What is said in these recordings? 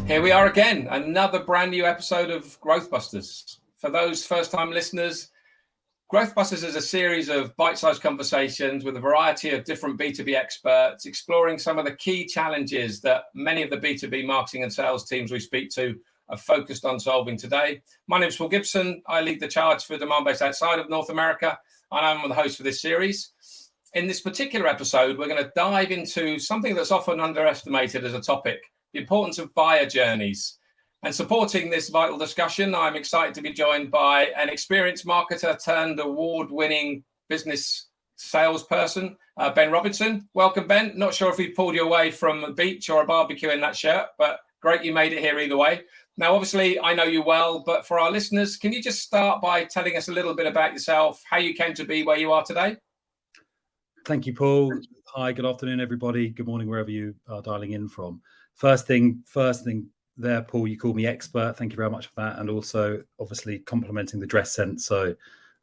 Here we are again, another brand new episode of Growthbusters. For those first-time listeners, Growthbusters is a series of bite-sized conversations with a variety of different B2B experts, exploring some of the key challenges that many of the B2B marketing and sales teams we speak to are focused on solving today. My name is Paul Gibson. I lead the charge for Demandbase outside of North America, and I'm the host for this series. In this particular episode, we're going to dive into something that's often underestimated as a topic: the importance of buyer journeys. And supporting this vital discussion, I'm excited to be joined by an experienced marketer turned award-winning business salesperson, Ben Robinson. Welcome, Ben. Not sure if we pulled you away from a beach or a barbecue in that shirt, but great you made it here either way. Now, obviously, I know you well, but for our listeners, can you just start by telling us a little bit about yourself, how you came to be where you are today? Thank you, Paul. Hi, good afternoon, everybody. Good morning, wherever you are dialing in from. First thing there, Paul, you called me expert. Thank you very much for that. And also, obviously, complimenting the dress sense. So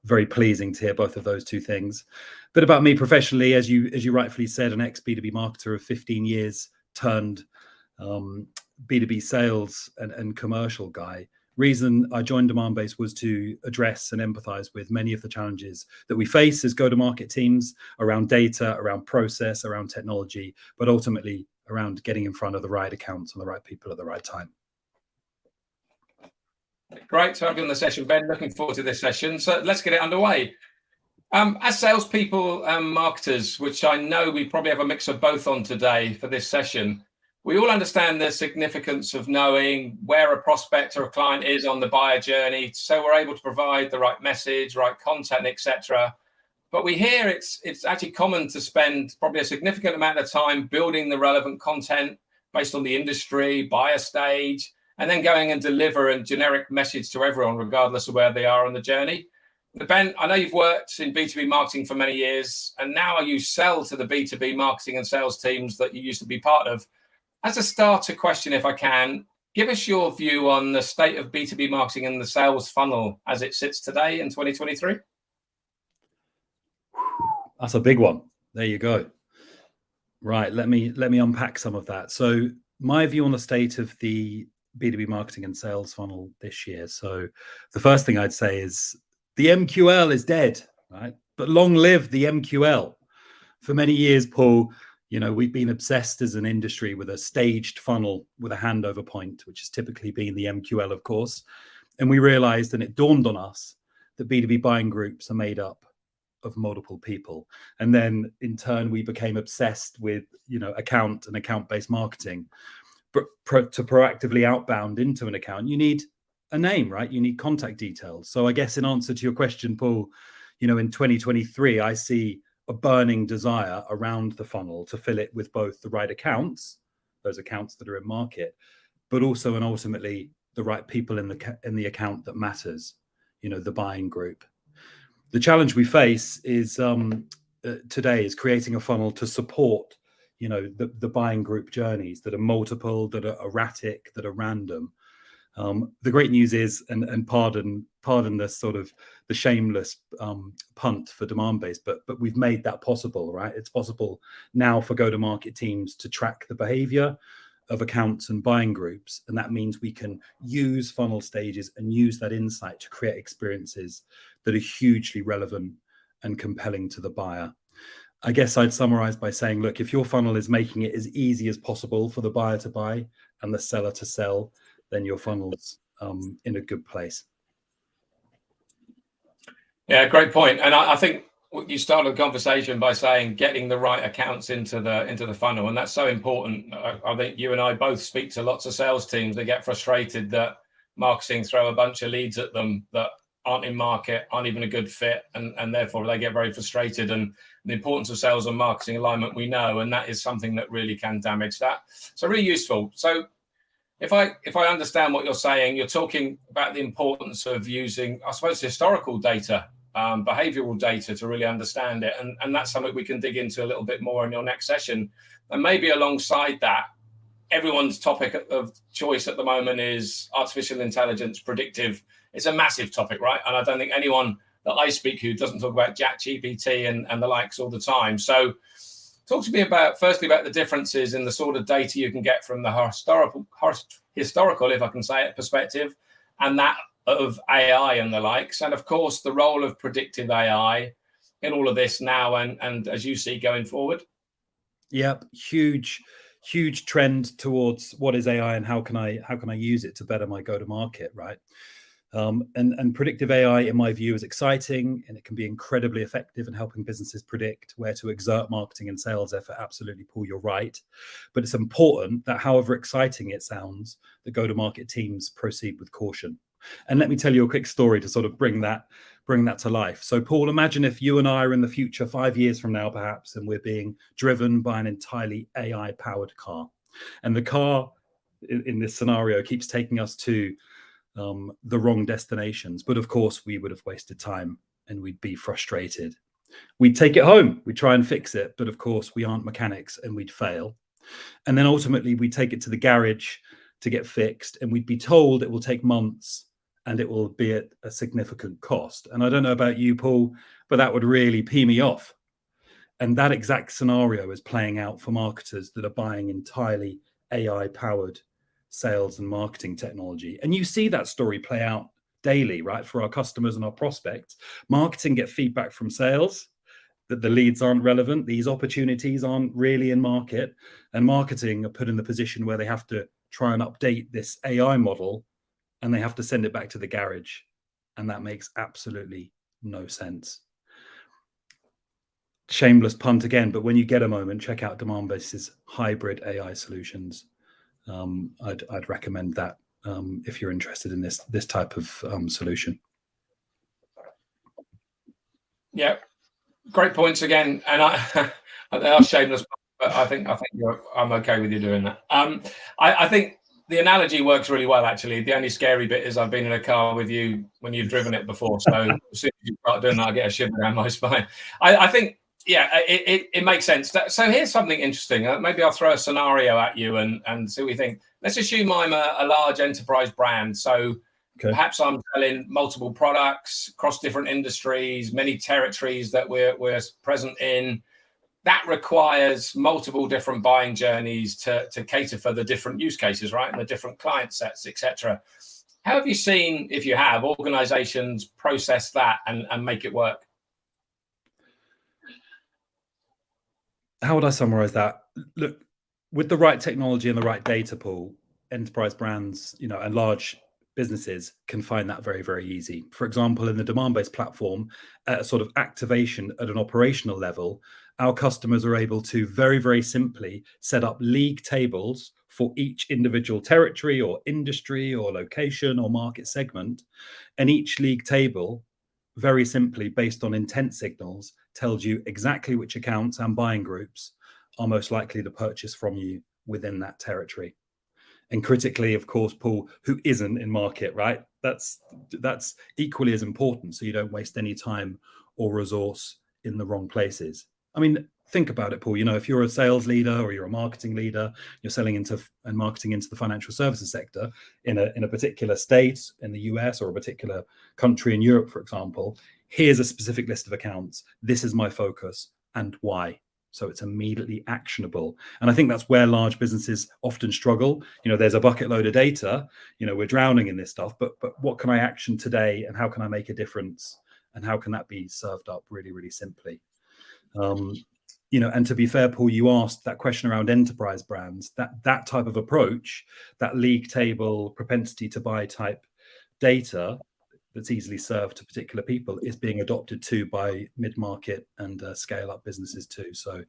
very pleasing to hear both of those two things. A bit about me professionally, as you rightfully said, an ex-B2B marketer of 15 years turned B2B sales and commercial guy. Reason I joined Demandbase was to address and empathize with many of the challenges that we face as go-to-market teams around data, around process, around technology, but ultimately around getting in front of the right accounts and the right people at the right time. Great to have you on the session, Ben. Looking forward to this session. So let's get it underway. As salespeople and marketers, which I know we probably have a mix of both on today for this session, we all understand the significance of knowing where a prospect or a client is on the buyer journey, so we're able to provide the right message, right content, etc. But we hear it's actually common to spend probably a significant amount of time building the relevant content based on the industry, buyer stage, and then going and deliver a generic message to everyone, regardless of where they are on the journey. But Ben, I know you've worked in B2B marketing for many years, and now you sell to the B2B marketing and sales teams that you used to be part of. As a starter question, if I can, give us your view on the state of B2B marketing and the sales funnel as it sits today in 2023. That's a big one. There you go. Right, let me unpack some of that. So my view on the state of the B2B marketing and sales funnel this year. So the first thing I'd say is the MQL is dead, right? But long live the MQL. For many years, Paul, we've been obsessed as an industry with a staged funnel with a handover point, which has typically been the MQL, of course. And we realized, and it dawned on us, that B2B buying groups are made up of multiple people. And then in turn, we became obsessed with, account and account-based marketing. But to proactively outbound into an account, you need a name, right? You need contact details. So I guess in answer to your question, Paul, in 2023, I see a burning desire around the funnel to fill it with both the right accounts, those accounts that are in market, but also and ultimately the right people in the account that matters, the buying group. The challenge we face is today is creating a funnel to support, the buying group journeys that are multiple, that are erratic, that are random. The great news is, and pardon the sort of the shameless punt for Demandbase, but we've made that possible, right? It's possible now for go-to-market teams to track the behavior of accounts and buying groups, and that means we can use funnel stages and use that insight to create experiences that are hugely relevant and compelling to the buyer. I guess I'd summarize by saying, look, if your funnel is making it as easy as possible for the buyer to buy and the seller to sell, then your funnel's in a good place. Yeah, great point. And I think you started the conversation by saying getting the right accounts into the funnel, and that's so important. I think you and I both speak to lots of sales teams that get frustrated that marketing throw a bunch of leads at them that aren't in market, aren't even a good fit, and therefore they get very frustrated. And the importance of sales and marketing alignment we know, and that is something that really can damage that. So really useful. So if I understand what you're saying, you're talking about the importance of using, I suppose, historical data, behavioral data to really understand it. And that's something we can dig into a little bit more in your next session. And maybe alongside that, everyone's topic of choice at the moment is artificial intelligence, predictive. It's a massive topic, right? And I don't think anyone that I speak to doesn't talk about ChatGPT and the likes all the time. So Talk to me about, firstly, about the differences in the sort of data you can get from the historical, if I can say it, perspective, and that of AI and the likes, and of course the role of predictive AI in all of this now and as you see going forward. Yep, huge trend towards what is AI and how can I use it to better my go-to-market, right? And predictive AI, in my view, is exciting, and it can be incredibly effective in helping businesses predict where to exert marketing and sales effort. Absolutely, Paul, you're right. But it's important that, however exciting it sounds, the go-to-market teams proceed with caution. And let me tell you a quick story to sort of bring that to life. So, Paul, imagine if you and I are in the future, 5 years from now, perhaps, and we're being driven by an entirely AI-powered car, and the car in this scenario keeps taking us to the wrong destinations. But of course, we would have wasted time and we'd be frustrated. We'd take it home, we'd try and fix it, but of course, we aren't mechanics and we'd fail. And then ultimately, we'd take it to the garage to get fixed, and we'd be told it will take months and it will be at a significant cost. And I don't know about you, Paul, but that would really pee me off. And that exact scenario is playing out for marketers that are buying entirely AI-powered sales and marketing technology. And you see that story play out daily, right? For our customers and our prospects. Marketing get feedback from sales that the leads aren't relevant, these opportunities aren't really in market, and marketing are put in the position where they have to try and update this AI model, and they have to send it back to the garage. And that makes absolutely no sense. Shameless punt again, but when you get a moment, check out Demandbase's hybrid AI solutions. I'd recommend that if you're interested in this type of solution. Yeah, great points again, and they are shameless, but I think I'm okay with you doing that. I think the analogy works really well, actually. The only scary bit is I've been in a car with you when you've driven it before, so as soon as you start doing that, I get a shiver down my spine. I think, yeah, it makes sense. So here's something interesting. Maybe I'll throw a scenario at you and see what you think. Let's assume I'm a large enterprise brand. So perhaps I'm selling multiple products across different industries, many territories that we're present in. That requires multiple different buying journeys to cater for the different use cases, right? And the different client sets, etc. How have you seen, if you have, organizations process that and make it work? How would I summarize that? Look, with the right technology and the right data pool, enterprise brands, and large businesses can find that very, very easy. For example, in the Demandbase platform, sort of activation at an operational level, our customers are able to very, very simply set up league tables for each individual territory or industry or location or market segment. And each league table, very simply based on intent signals, tells you exactly which accounts and buying groups are most likely to purchase from you within that territory. And critically, of course, Paul, who isn't in market, right? That's equally as important, so you don't waste any time or resource in the wrong places. I mean, think about it, Paul. If you're a sales leader or you're a marketing leader, you're selling into and marketing into the financial services sector in a particular state in the US or a particular country in Europe, for example. Here's a specific list of accounts. This is my focus and why. So it's immediately actionable. And I think that's where large businesses often struggle. There's a bucket load of data, we're drowning in this stuff, but what can I action today and how can I make a difference? And how can that be served up really, really simply? And to be fair, Paul, you asked that question around enterprise brands, that type of approach, that league table propensity to buy type data that's easily served to particular people is being adopted too by mid-market and scale-up businesses too. So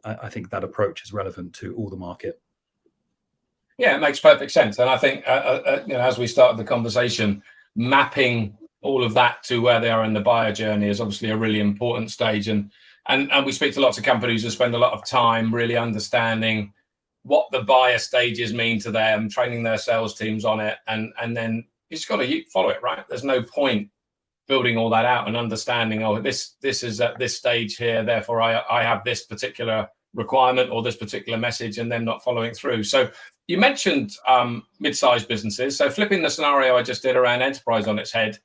I think that approach is relevant to all the market. Yeah, it makes perfect sense. And I think, as we started the conversation, mapping all of that to where they are in the buyer journey is obviously a really important stage. And we speak to lots of companies who spend a lot of time really understanding what the buyer stages mean to them, training their sales teams on it, and then you just got to follow it, right? There's no point building all that out and understanding, this is at this stage here, therefore I have this particular requirement or this particular message, and then not following through. So you mentioned mid-sized businesses. So flipping the scenario I just did around enterprise on its head,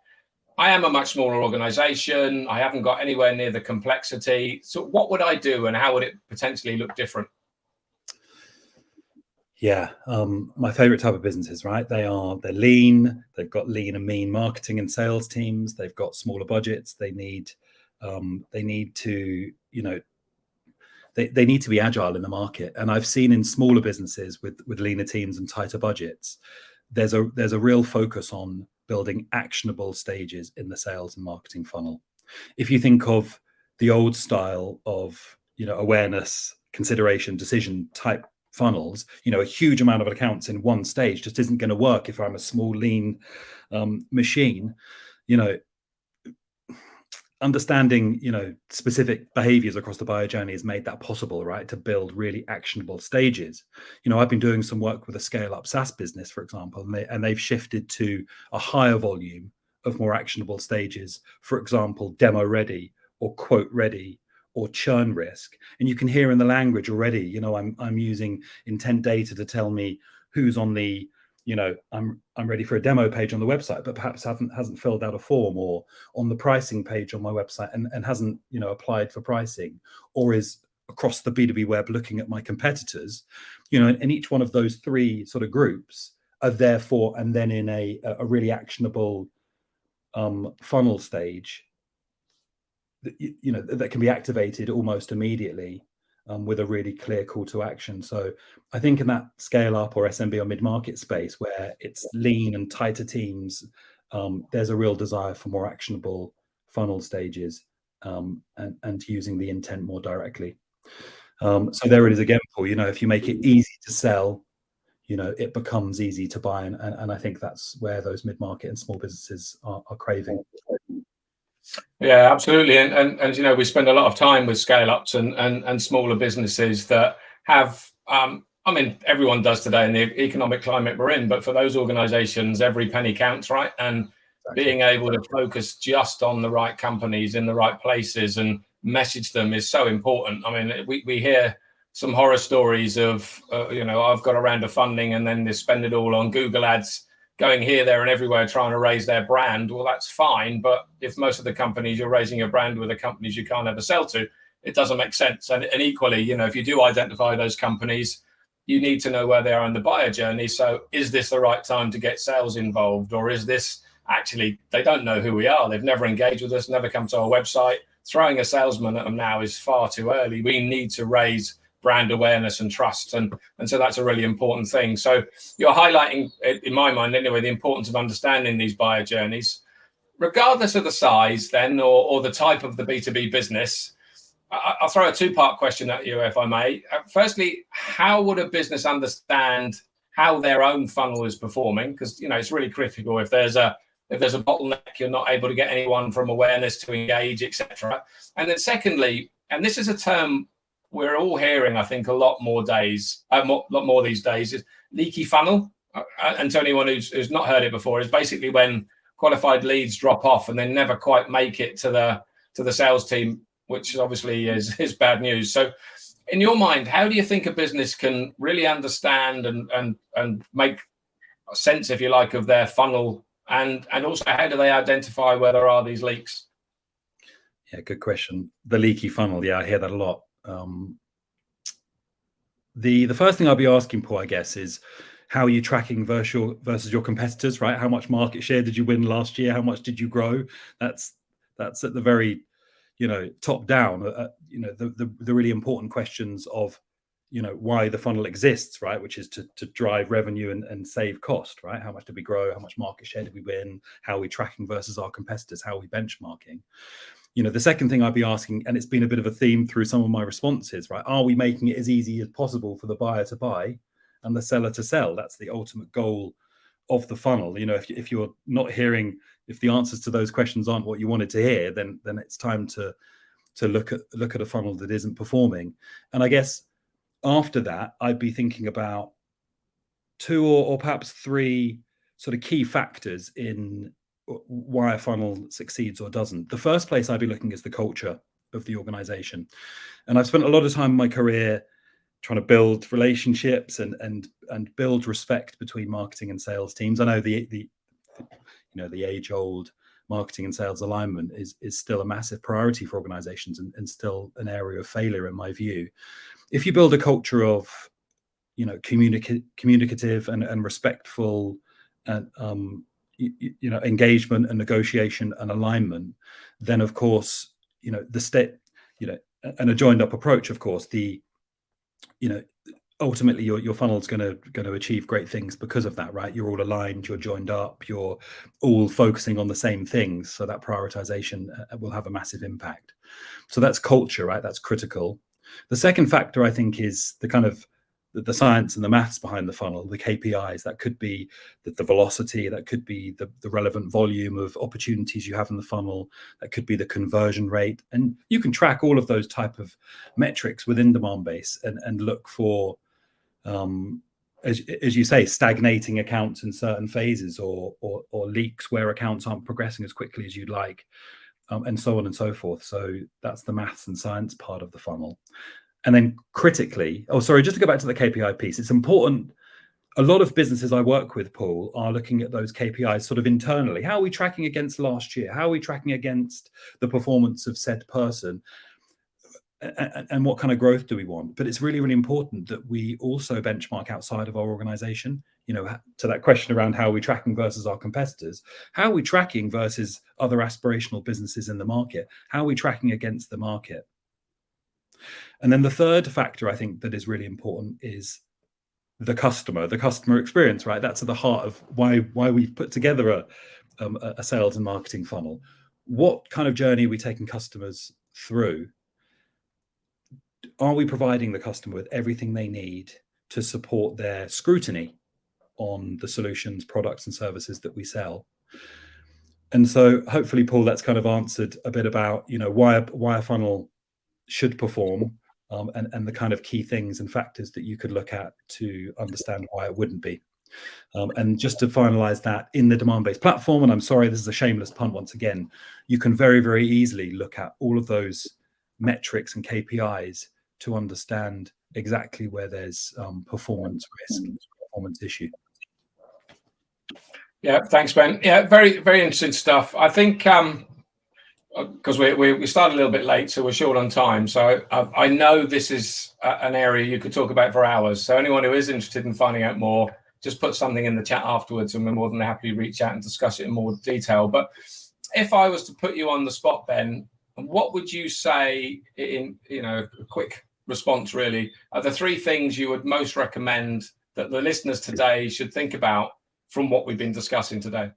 I am a much smaller organization. I haven't got anywhere near the complexity. So what would I do and how would it potentially look different? Yeah, my favorite type of businesses, right? They're lean. They've got lean and mean marketing and sales teams. They've got smaller budgets. They need to, they need to be agile in the market. And I've seen in smaller businesses with leaner teams and tighter budgets, there's a real focus on building actionable stages in the sales and marketing funnel. If you think of the old style of, awareness, consideration, decision type funnels, a huge amount of accounts in one stage just isn't going to work if I'm a small, lean machine. Understanding, specific behaviors across the buyer journey has made that possible, right? To build really actionable stages. I've been doing some work with a scale-up SaaS business, for example, and they've shifted to a higher volume of more actionable stages. For example, demo ready or quote ready or churn risk. And you can hear in the language already, I'm using intent data to tell me who's on the, I'm ready for a demo page on the website, but perhaps hasn't filled out a form, or on the pricing page on my website and hasn't, applied for pricing, or is across the B2B web looking at my competitors, and each one of those three sort of groups are therefore, and then in a really actionable funnel stage that can be activated almost immediately with a really clear call to action. So I think in that scale up or SMB or mid-market space where it's lean and tighter teams, there's a real desire for more actionable funnel stages and using the intent more directly. So there it is again, Paul, if you make it easy to sell, it becomes easy to buy. And I think that's where those mid-market and small businesses are craving. Yeah, absolutely. And we spend a lot of time with scale ups and smaller businesses that have, everyone does today in the economic climate we're in, but for those organizations, every penny counts, right? And being able to focus just on the right companies in the right places and message them is so important. We hear some horror stories of, I've got a round of funding and then they spend it all on Google ads, going here, there, and everywhere, trying to raise their brand. Well, that's fine. But if most of the companies you're raising your brand with are companies you can't ever sell to, it doesn't make sense. And equally, if you do identify those companies, you need to know where they are in the buyer journey. So is this the right time to get sales involved? Or is this actually, they don't know who we are. They've never engaged with us, never come to our website. Throwing a salesman at them now is far too early. We need to raise brand awareness and trust. And so that's a really important thing. So you're highlighting, in my mind anyway, the importance of understanding these buyer journeys, regardless of the size then, or the type of the B2B business. I'll throw a two-part question at you, if I may. Firstly, how would a business understand how their own funnel is performing? Because, it's really critical. If there's a bottleneck, you're not able to get anyone from awareness to engage, etc. And then secondly, and this is a term we're all hearing, I think, a lot more these days, is leaky funnel. And to anyone who's not heard it before, is basically when qualified leads drop off and they never quite make it to the sales team, which obviously is bad news. So in your mind, how do you think a business can really understand and make sense, if you like, of their funnel? And also, how do they identify where there are these leaks? Yeah, good question. The leaky funnel. Yeah, I hear that a lot. The first thing I'll be asking, Paul, I guess, is how are you tracking versus your competitors, right? How much market share did you win last year? How much did you grow? That's at the very, top down. The really important questions of, why the funnel exists, right? Which is to drive revenue and save cost, right? How much did we grow? How much market share did we win? How are we tracking versus our competitors? How are we benchmarking? The second thing I'd be asking, and it's been a bit of a theme through some of my responses, right? Are we making it as easy as possible for the buyer to buy and the seller to sell? That's the ultimate goal of the funnel. If you're not hearing, if the answers to those questions aren't what you wanted to hear, then it's time to look at a funnel that isn't performing. And I guess after that, I'd be thinking about two or perhaps three sort of key factors in why a funnel succeeds or doesn't. The first place I'd be looking is the culture of the organization. And I've spent a lot of time in my career trying to build relationships and build respect between marketing and sales teams. I know the age-old marketing and sales alignment is still a massive priority for organizations, and still an area of failure in my view. If you build a culture of, communicative and respectful and engagement and negotiation and alignment, then of course, the state, and a joined up approach, of course, ultimately your funnel's going to achieve great things because of that, right? You're all aligned, you're joined up, you're all focusing on the same things, so that prioritization will have a massive impact. So that's culture, right? That's critical. The second factor, I think, is the kind of the science and the maths behind the funnel, the KPIs. That could be the velocity, that could be the relevant volume of opportunities you have in the funnel, that could be the conversion rate. And you can track all of those type of metrics within Demandbase and look for, as you say, stagnating accounts in certain phases, or leaks where accounts aren't progressing as quickly as you'd like, and so on and so forth. So that's the maths and science part of the funnel. And then critically, just to go back to the KPI piece, it's important. A lot of businesses I work with, Paul, are looking at those KPIs sort of internally. How are we tracking against last year? How are we tracking against the performance of said person? And what kind of growth do we want? But it's really, really important that we also benchmark outside of our organization. To that question around how are we tracking versus our competitors, how are we tracking versus other aspirational businesses in the market? How are we tracking against the market? And then the third factor I think that is really important is the customer experience, right? That's at the heart of why we've put together a sales and marketing funnel. What kind of journey are we taking customers through? Are we providing the customer with everything they need to support their scrutiny on the solutions, products, and services that we sell? And so hopefully, Paul, that's kind of answered a bit about why a funnel should perform, and the kind of key things and factors that you could look at to understand why it wouldn't be. And just to finalize that, in the Demandbase platform, and I'm sorry, this is a shameless pun once again, you can very, very easily look at all of those metrics and KPIs to understand exactly where there's performance risk, performance issue. Yeah, thanks, Ben. Yeah, very, very interesting stuff. I think because we started a little bit late, so we're short on time. So I know this is an area you could talk about for hours. So anyone who is interested in finding out more, just put something in the chat afterwards, and we're more than happy to reach out and discuss it in more detail. But if I was to put you on the spot, Ben, what would you say in a quick response really are the three things you would most recommend that the listeners today should think about from what we've been discussing today?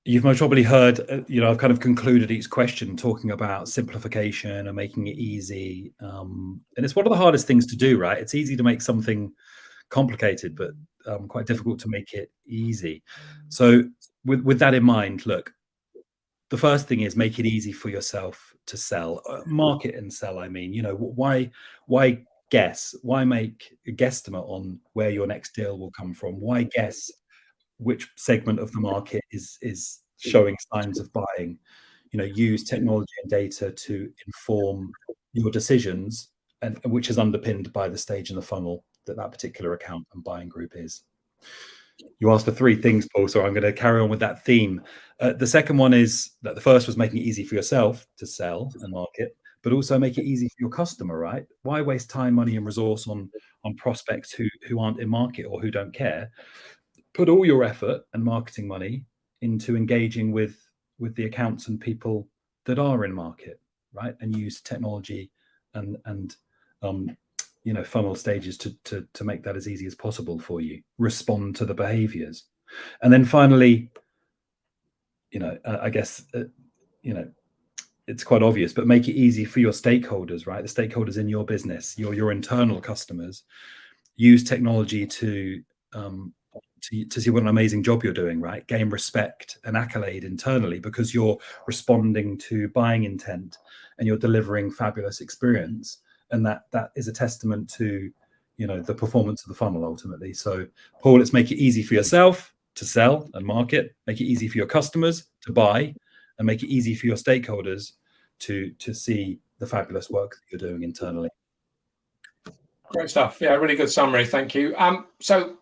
You've most probably heard, I've kind of concluded each question talking about simplification and making it easy. And it's one of the hardest things to do, right? It's easy to make something complicated, but quite difficult to make it easy. So with that in mind, look, the first thing is make it easy for yourself to sell, market and sell. I mean, why guess? Why make a guesstimate on where your next deal will come from? Why guess which segment of the market is showing signs of buying? Use technology and data to inform your decisions, and which is underpinned by the stage in the funnel that particular account and buying group is. You asked for three things, Paul, so I'm going to carry on with that theme. The second one is that the first was making it easy for yourself to sell and market, but also make it easy for your customer, right? Why waste time, money, and resource on prospects who aren't in market or who don't care? Put all your effort and marketing money into engaging with the accounts and people that are in market, right? And use technology and funnel stages to make that as easy as possible for you. Respond to the behaviors. And then finally, I guess, it's quite obvious, but make it easy for your stakeholders, right? The stakeholders in your business, your internal customers. Use technology to see what an amazing job you're doing, right? Gain respect and accolade internally because you're responding to buying intent and you're delivering fabulous experience. And that is a testament to, the performance of the funnel ultimately. So, Paul, let's make it easy for yourself to sell and market, make it easy for your customers to buy, and make it easy for your stakeholders to see the fabulous work that you're doing internally. Great stuff. Yeah, really good summary. Thank you. So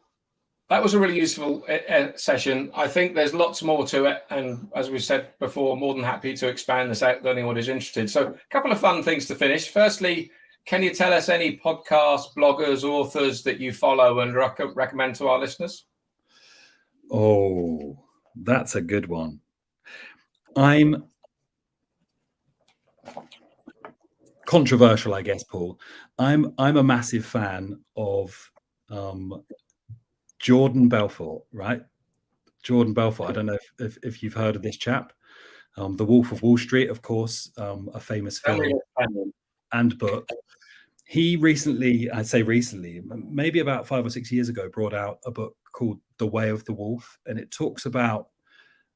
That was a really useful session. I think there's lots more to it. And as we said before, more than happy to expand this out to anyone who's interested. So a couple of fun things to finish. Firstly, can you tell us any podcasts, bloggers, authors that you follow and recommend to our listeners? Oh, that's a good one. I'm controversial, I guess, Paul. I'm a massive fan of Jordan Belfort, right? Jordan Belfort. I don't know if you've heard of this chap. The Wolf of Wall Street, of course, a famous film and book. He recently, I'd say recently, maybe about 5 or 6 years ago, brought out a book called The Way of the Wolf. And it talks about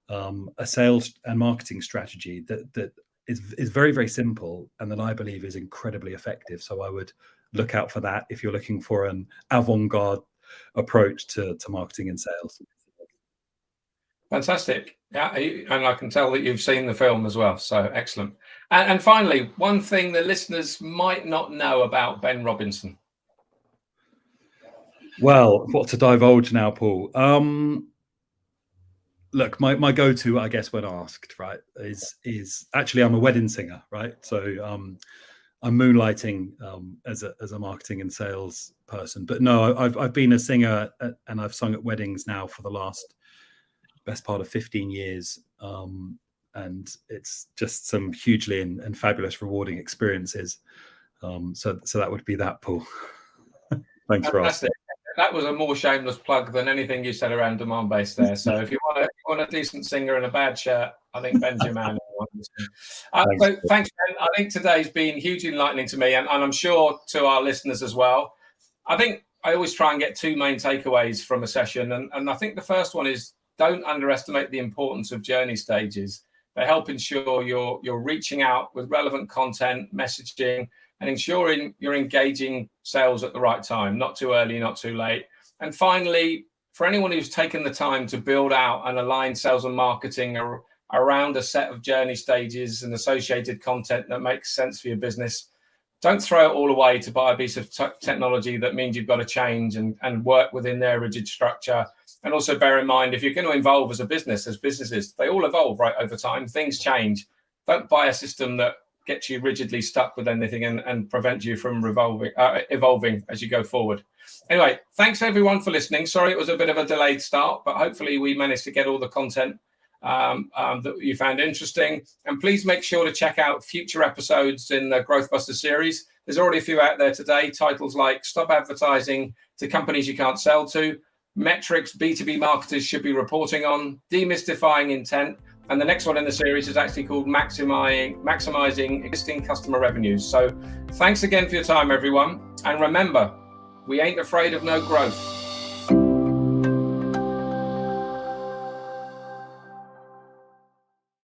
a sales and marketing strategy that is very, very simple and that I believe is incredibly effective. So I would look out for that if you're looking for an avant-garde approach to marketing and sales. Fantastic. Yeah, and I can tell that you've seen the film as well. So excellent. And finally, one thing the listeners might not know about Ben Robinson. Well, what to divulge now, Paul? Look, my go-to, I guess, when asked, right, is actually I'm a wedding singer, right? So I'm moonlighting as a marketing and sales person. But no, I've been a singer and I've sung at weddings now for the best part of 15 years. And it's just some hugely and fabulous, rewarding experiences. So that would be that, Paul. Thanks for asking. That was a more shameless plug than anything you said around Demandbase there. So if you want a decent singer and a bad shirt, I think Ben's your man. So thanks, Ben. I think today's been hugely enlightening to me, and I'm sure to our listeners as well. I think I always try and get two main takeaways from a session. And I think the first one is don't underestimate the importance of journey stages. They help ensure you're reaching out with relevant content, messaging, and ensuring you're engaging sales at the right time, not too early, not too late. And finally, for anyone who's taken the time to build out and align sales and marketing around a set of journey stages and associated content that makes sense for your business, don't throw it all away to buy a piece of technology that means you've got to change and work within their rigid structure. And also bear in mind, if you're going to evolve as businesses, they all evolve right over time. Things change. Don't buy a system that gets you rigidly stuck with anything and prevent you from evolving as you go forward. Anyway, thanks everyone for listening. Sorry it was a bit of a delayed start, but hopefully we managed to get all the content that you found interesting. And please make sure to check out future episodes in the Growthbusters series. There's already a few out there today, titles like Stop Advertising to Companies You Can't Sell To, Metrics B2B Marketers Should Be Reporting On, Demystifying Intent, and the next one in the series is actually called Maximizing Existing Customer Revenues. So thanks again for your time, everyone. And remember, we ain't afraid of no growth.